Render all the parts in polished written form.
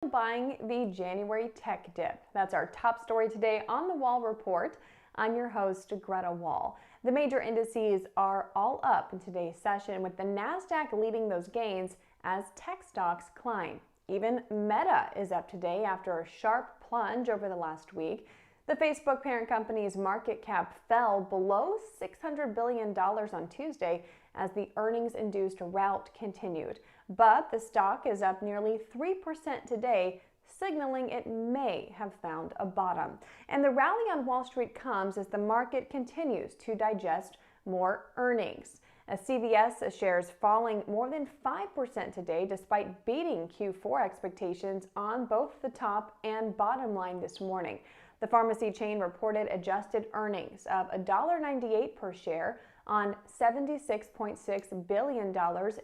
Buying the January tech dip. That's our top story today on the Wall Report. I'm your host, Greta Wall. The major indices are all up in today's session, with the NASDAQ leading those gains as tech stocks climb. Even Meta is up today after a sharp plunge over the last week. The Facebook parent company's market cap fell below $600 billion on Tuesday as the earnings-induced rout continued. But the stock is up nearly 3% today, signaling it may have found a bottom. And the rally on Wall Street comes as the market continues to digest more earnings. CVS shares falling more than 5% today despite beating Q4 expectations on both the top and bottom line this morning. The pharmacy chain reported adjusted earnings of $1.98 per share on $76.6 billion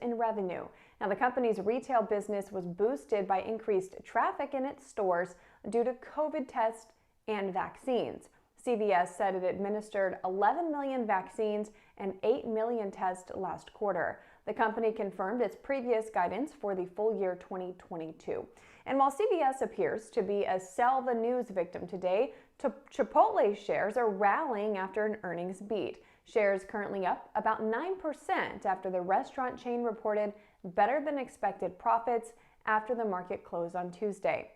in revenue. Now, the company's retail business was boosted by increased traffic in its stores due to COVID tests and vaccines. CVS said it administered 11 million vaccines and 8 million tests last quarter. The company confirmed its previous guidance for the full year 2022. And while CVS appears to be a sell the news victim today, Chipotle shares are rallying after an earnings beat. Shares currently up about 9% after the restaurant chain reported better than expected profits after the market closed on Tuesday.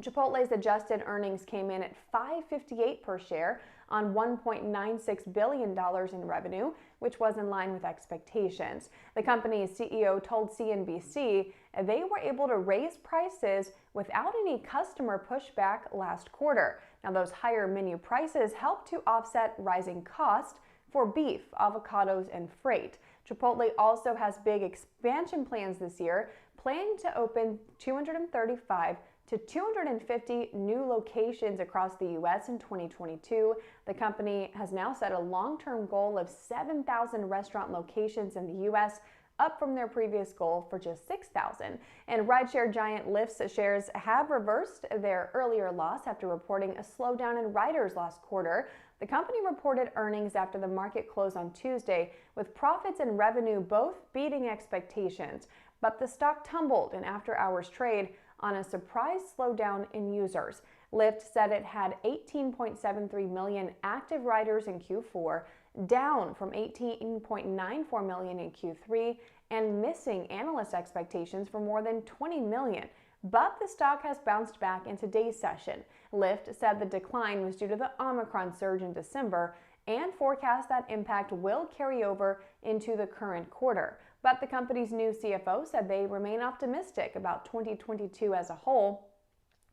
Chipotle's adjusted earnings came in at $5.58 per share on $1.96 billion in revenue, which was in line with expectations. The company's CEO told CNBC they were able to raise prices without any customer pushback last quarter. Now, those higher menu prices helped to offset rising costs for beef, avocados, and freight. Chipotle also has big expansion plans this year, planning to open 235 to 250 new locations across the U.S. in 2022. The company has now set a long-term goal of 7,000 restaurant locations in the U.S., up from their previous goal for just 6,000. And rideshare giant Lyft's shares have reversed their earlier loss after reporting a slowdown in riders last quarter. The company reported earnings after the market closed on Tuesday, with profits and revenue both beating expectations. But the stock tumbled in after-hours trade on a surprise slowdown in users. Lyft said it had 18.73 million active riders in Q4, down from 18.94 million in Q3, and missing analyst expectations for more than 20 million. But the stock has bounced back in today's session. Lyft said the decline was due to the Omicron surge in December and forecast that impact will carry over into the current quarter. But the company's new CFO said they remain optimistic about 2022 as a whole,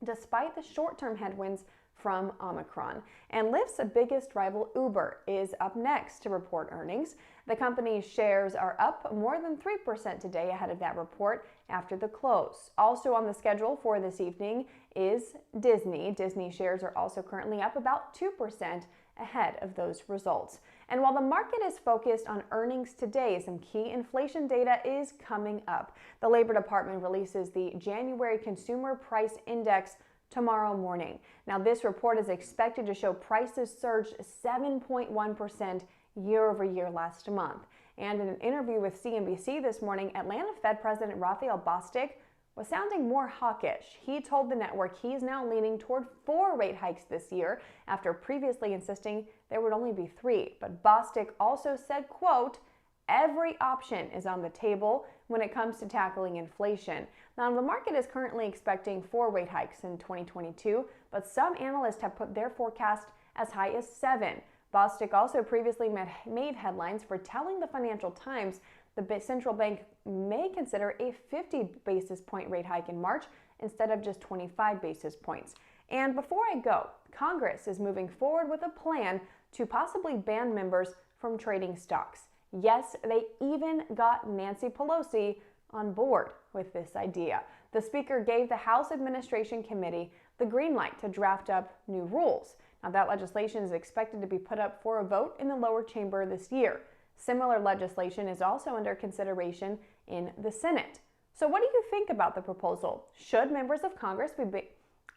despite the short-term headwinds from Omicron. And Lyft's biggest rival, Uber, is up next to report earnings. The company's shares are up more than 3% today ahead of that report after the close. Also on the schedule for this evening is Disney. Disney shares are also currently up about 2% ahead of those results. And while the market is focused on earnings today, some key inflation data is coming up. The Labor Department releases the January Consumer Price Index tomorrow morning. Now, this report is expected to show prices surged 7.1% year over year last month. And in an interview with CNBC this morning, Atlanta Fed President Raphael Bostic was sounding more hawkish. He told the network he's now leaning toward 4 rate hikes this year after previously insisting there would only be 3. But Bostic also said, quote, "Every option is on the table when it comes to tackling inflation." Now, the market is currently expecting 4 rate hikes in 2022, but some analysts have put their forecast as high as 7. Bostic also previously made headlines for telling the Financial Times the central bank may consider a 50 basis point rate hike in March instead of just 25 basis points. And before I go, Congress is moving forward with a plan to possibly ban members from trading stocks. Yes, they even got Nancy Pelosi on board with this idea. The Speaker gave the House Administration Committee the green light to draft up new rules. Now, that legislation is expected to be put up for a vote in the lower chamber this year. Similar legislation is also under consideration in the Senate. So what do you think about the proposal? Should members of Congress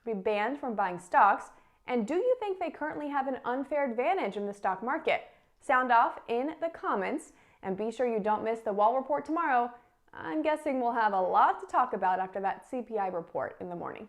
be banned from buying stocks? And do you think they currently have an unfair advantage in the stock market? Sound off in the comments, and be sure you don't miss the Wall Report tomorrow. I'm guessing we'll have a lot to talk about after that CPI report in the morning.